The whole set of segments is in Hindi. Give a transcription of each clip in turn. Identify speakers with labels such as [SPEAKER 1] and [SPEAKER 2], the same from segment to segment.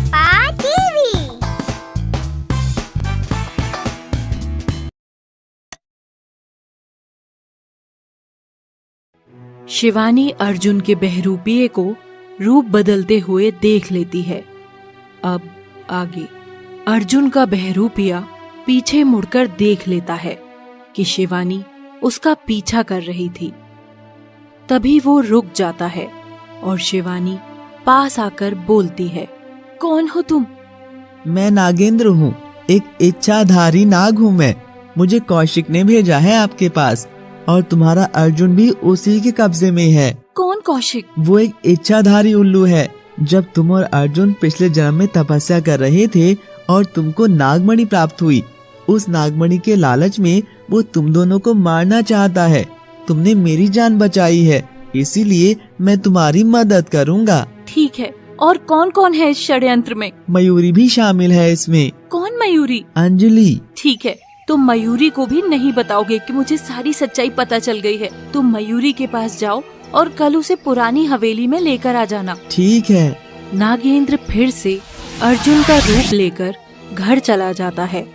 [SPEAKER 1] पापा टीवी।
[SPEAKER 2] शिवानी अर्जुन के बहरूपिये को रूप बदलते हुए देख लेती है। अब आगे अर्जुन का बहरूपिया पीछे मुड़कर देख लेता है कि शिवानी उसका पीछा कर रही थी। तभी वो रुक जाता है और शिवानी पास आकर बोलती है, कौन हो तुम?
[SPEAKER 3] मैं नागेंद्र हूँ, एक इच्छाधारी नाग हूँ मैं। मुझे कौशिक ने भेजा है आपके पास और तुम्हारा अर्जुन भी उसी के कब्जे में है।
[SPEAKER 2] कौन कौशिक?
[SPEAKER 3] वो एक इच्छाधारी उल्लू है। जब तुम और अर्जुन पिछले जन्म में तपस्या कर रहे थे और तुमको नागमणि प्राप्त हुई, उस नागमणि के लालच में वो तुम दोनों को मारना चाहता है। तुमने मेरी जान बचाई है, इसीलिए मैं तुम्हारी मदद करूँगा।
[SPEAKER 2] ठीक है, और कौन कौन है इस षड्यंत्र में?
[SPEAKER 3] मयूरी भी शामिल है इसमें।
[SPEAKER 2] कौन मयूरी?
[SPEAKER 3] अंजलि।
[SPEAKER 2] ठीक है, तुम मयूरी को भी नहीं बताओगे कि मुझे सारी सच्चाई पता चल गई है। तुम मयूरी के पास जाओ और कल उसे पुरानी हवेली में लेकर आ जाना।
[SPEAKER 3] ठीक है।
[SPEAKER 2] नागेंद्र फिर से अर्जुन का रूप लेकर घर चला जाता है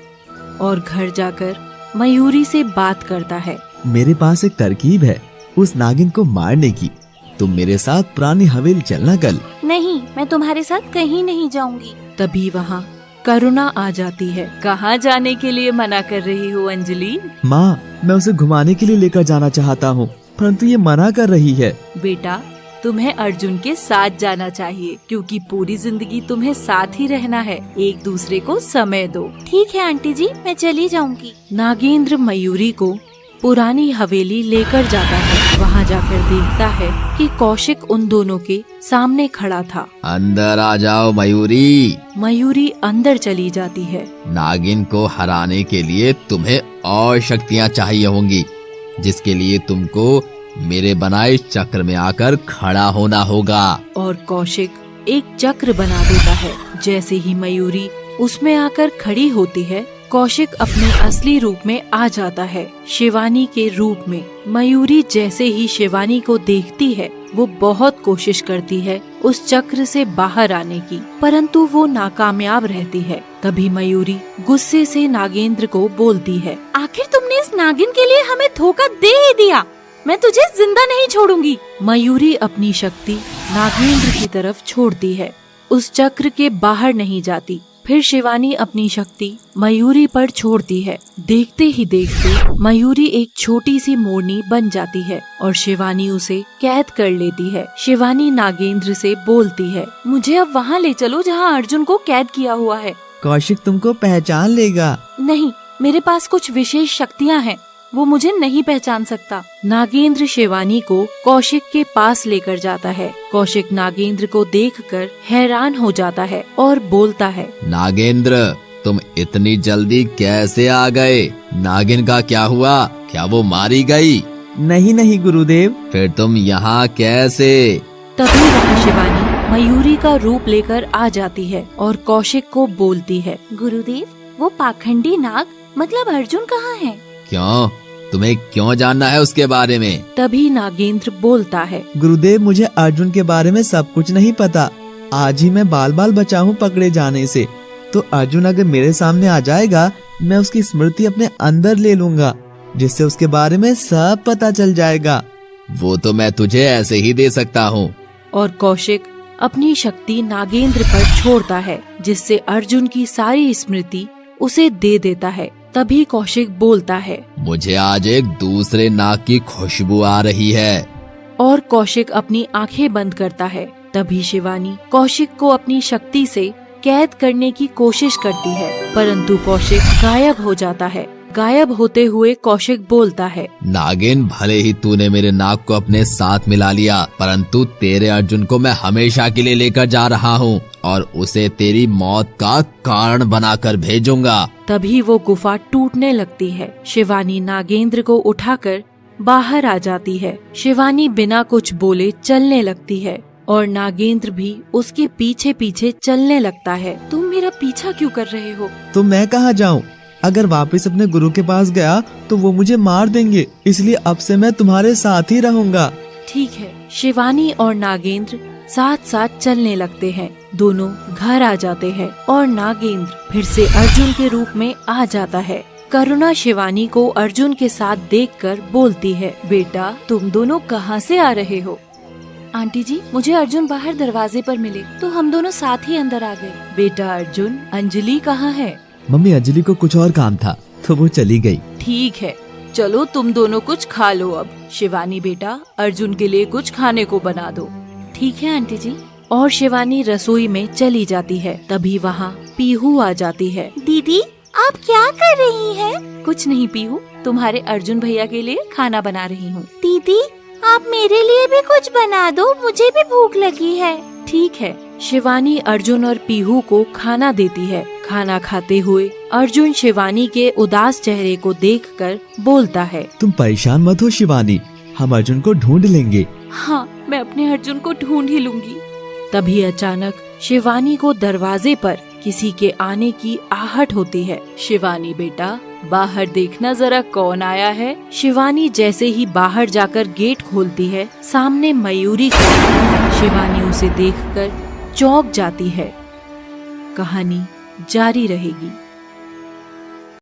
[SPEAKER 2] और घर जाकर मयूरी से बात करता है।
[SPEAKER 3] मेरे पास एक तरकीब है उस नागिन को मारने की। तुम मेरे साथ पुरानी हवेली चलना कल।
[SPEAKER 1] नहीं, मैं तुम्हारे साथ कहीं नहीं जाऊंगी।
[SPEAKER 2] तभी वहाँ करुणा आ जाती है। कहाँ जाने के लिए मना कर रही हो अंजलि?
[SPEAKER 3] माँ, मैं उसे घुमाने के लिए लेकर जाना चाहता हूँ, परंतु ये मना कर रही है।
[SPEAKER 2] बेटा, तुम्हें अर्जुन के साथ जाना चाहिए, क्योंकि पूरी जिंदगी तुम्हें साथ ही रहना है। एक दूसरे को समय दो।
[SPEAKER 1] ठीक है आंटी जी, मैं चली जाऊंगी।
[SPEAKER 2] नागेंद्र मयूरी को पुरानी हवेली लेकर जाता है। वहाँ जाकर देखता है कि कौशिक उन दोनों के सामने खड़ा था।
[SPEAKER 4] अंदर आ जाओ मयूरी।
[SPEAKER 2] मयूरी अंदर चली जाती है।
[SPEAKER 4] नागिन को हराने के लिए तुम्हें और शक्तियाँ चाहिए होंगी, जिसके लिए तुमको मेरे बनाए चक्र में आकर खड़ा होना होगा।
[SPEAKER 2] और कौशिक एक चक्र बना देता है। जैसे ही मयूरी उसमें आकर खड़ी होती है, कौशिक अपने असली रूप में आ जाता है, शिवानी के रूप में। मयूरी जैसे ही शिवानी को देखती है, वो बहुत कोशिश करती है उस चक्र से बाहर आने की, परंतु वो नाकामयाब रहती है। तभी मयूरी गुस्से से नागेंद्र को बोलती है,
[SPEAKER 1] आखिर तुमने इस नागिन के लिए हमें धोखा दे ही दिया। मैं तुझे जिंदा नहीं छोड़ूंगी।
[SPEAKER 2] मयूरी अपनी शक्ति नागेंद्र की तरफ छोड़ती है, उस चक्र के बाहर नहीं जाती। फिर शिवानी अपनी शक्ति मयूरी पर छोड़ती है। देखते ही देखते मयूरी एक छोटी सी मोरनी बन जाती है और शिवानी उसे कैद कर लेती है। शिवानी नागेंद्र से बोलती है,
[SPEAKER 1] मुझे अब वहाँ ले चलो जहाँ अर्जुन को कैद किया हुआ है।
[SPEAKER 3] कौशिक तुमको पहचान लेगा।
[SPEAKER 1] नहीं, मेरे पास कुछ विशेष शक्तियाँ हैं, वो मुझे नहीं पहचान सकता।
[SPEAKER 2] नागेंद्र शिवानी को कौशिक के पास लेकर जाता है। कौशिक नागेंद्र को देखकर हैरान हो जाता है और बोलता है,
[SPEAKER 4] नागेंद्र, तुम इतनी जल्दी कैसे आ गए? नागिन का क्या हुआ? क्या वो मारी गई?
[SPEAKER 3] नहीं नहीं गुरुदेव।
[SPEAKER 4] फिर तुम यहाँ कैसे?
[SPEAKER 2] तभी वहाँ शिवानी मयूरी का रूप लेकर आ जाती है और कौशिक को बोलती है,
[SPEAKER 1] गुरुदेव, वो पाखंडी नाग मतलब अर्जुन कहाँ है?
[SPEAKER 4] क्यों? तुम्हें क्यों जानना है उसके बारे में?
[SPEAKER 2] तभी नागेंद्र बोलता है,
[SPEAKER 3] गुरुदेव, मुझे अर्जुन के बारे में सब कुछ नहीं पता। आज ही मैं बाल बाल बचा हूँ पकड़े जाने से। तो अर्जुन अगर मेरे सामने आ जाएगा, मैं उसकी स्मृति अपने अंदर ले लूंगा, जिससे उसके बारे में सब पता चल जाएगा।
[SPEAKER 4] वो तो मैं तुझे ऐसे ही दे सकता हूँ।
[SPEAKER 2] और कौशिक अपनी शक्ति नागेंद्र पर छोड़ता है, जिससे अर्जुन की सारी स्मृति उसे दे देता है। तभी कौशिक बोलता है,
[SPEAKER 4] मुझे आज एक दूसरे नाग की खुशबू आ रही है।
[SPEAKER 2] और कौशिक अपनी आंखें बंद करता है। तभी शिवानी कौशिक को अपनी शक्ति से कैद करने की कोशिश करती है, परंतु कौशिक गायब हो जाता है। गायब होते हुए कौशिक बोलता है,
[SPEAKER 4] नागिन, भले ही तूने मेरे नाग को अपने साथ मिला लिया, परंतु तेरे अर्जुन को मैं हमेशा के लिए लेकर जा रहा हूँ और उसे तेरी मौत का कारण बनाकर भेजूंगा।
[SPEAKER 2] तभी वो गुफा टूटने लगती है। शिवानी नागेंद्र को उठाकर बाहर आ जाती है। शिवानी बिना कुछ बोले चलने लगती है और नागेंद्र भी उसके पीछे पीछे चलने लगता है।
[SPEAKER 1] तुम मेरा पीछा क्यों कर रहे हो?
[SPEAKER 3] तो मैं कहाँ जाऊँ? अगर वापस अपने गुरु के पास गया तो वो मुझे मार देंगे, इसलिए अब से मैं तुम्हारे साथ ही रहूंगा।
[SPEAKER 2] ठीक है। शिवानी और नागेंद्र साथ साथ चलने लगते हैं। दोनों घर आ जाते हैं और नागेंद्र फिर से अर्जुन के रूप में आ जाता है। करुणा शिवानी को अर्जुन के साथ देखकर बोलती है, बेटा तुम दोनों कहाँ से आ रहे हो?
[SPEAKER 1] आंटी जी, मुझे अर्जुन बाहर दरवाजे पर मिले तो हम दोनों साथ ही अंदर आ गए।
[SPEAKER 2] बेटा अर्जुन, अंजलि कहाँ है?
[SPEAKER 3] मम्मी अंजलि को कुछ और काम था तो वो चली गई।
[SPEAKER 2] ठीक है, चलो तुम दोनों कुछ खा लो अब। शिवानी बेटा, अर्जुन के लिए कुछ खाने को बना दो।
[SPEAKER 1] ठीक है आंटी जी।
[SPEAKER 2] और शिवानी रसोई में चली जाती है। तभी वहाँ पीहू आ जाती है।
[SPEAKER 1] दीदी, आप क्या कर रही हैं? कुछ नहीं पीहू, तुम्हारे अर्जुन भैया के लिए खाना बना रही हूँ। दीदी, आप मेरे लिए भी कुछ बना दो, मुझे भी भूख लगी है।
[SPEAKER 2] ठीक है। शिवानी अर्जुन और पीहू को खाना देती है। खाना खाते हुए अर्जुन शिवानी के उदास चेहरे को देखकर बोलता है,
[SPEAKER 3] तुम परेशान मत हो शिवानी, हम अर्जुन को ढूंढ लेंगे।
[SPEAKER 1] हाँ, मैं अपने अर्जुन को ढूंढ ही लूंगी।
[SPEAKER 2] तभी अचानक शिवानी को दरवाजे पर किसी के आने की आहट होती है। शिवानी बेटा, बाहर देखना जरा कौन आया है। शिवानी जैसे ही बाहर जाकर गेट खोलती है, सामने मयूरी खड़ी है। शिवानी उसे देखकर चौंक जाती है। कहानी जारी रहेगी।